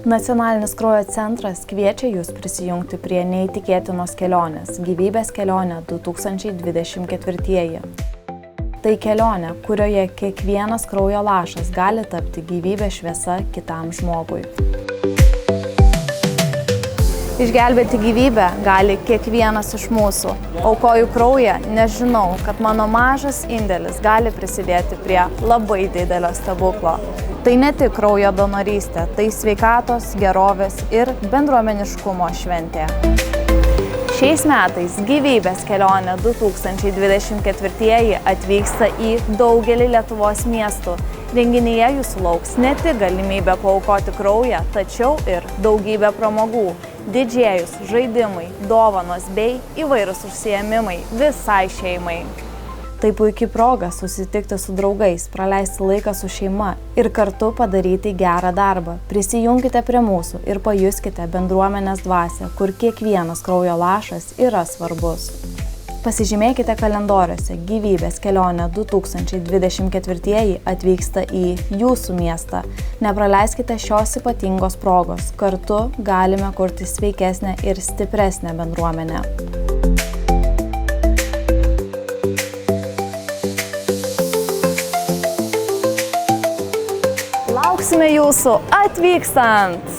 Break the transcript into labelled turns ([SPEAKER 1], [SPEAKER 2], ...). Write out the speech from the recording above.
[SPEAKER 1] Nacionalinis kraujo centras kviečia jūs prisijungti prie neįtikėtinos kelionės Gyvybės kelionė 2024. Tai kelionė, kurioje kiekvienas kraujo lašas gali tapti gyvybės šviesa kitam žmogui. Išgelbėti gyvybę gali kiekvienas iš mūsų. Aukoju kraują, nes žinau, kad mano mažas indėlis gali prisidėti prie labai didelio stebuklo. Tai ne tik kraujo donorystė, tai sveikatos, gerovės ir bendruomeniškumo šventė. Šiais metais Gyvybės kelionė 2024 atvyksta į daugelį Lietuvos miestų. Renginyje jūsų lauks ne tik galimybė paaukoti kraują, tačiau ir daugybė pramogų, didžėjus, žaidimai, dovanos bei įvairūs užsiėmimai visai šeimai. Tai puikiai proga susitikti su draugais, praleisti laiką su šeima ir kartu padaryti gerą darbą. Prisijunkite prie mūsų ir pajuskite bendruomenės dvasią, kur kiekvienas kraujo lašas yra svarbus. Pasižymėkite kalendoriuose, Gyvybės kelionė 2024 atvyksta į jūsų miestą. Nepraleiskite šios ypatingos progos. Kartu galime kurti sveikesnę ir stipresnę bendruomenę. Lauksime jūsų atvykstant!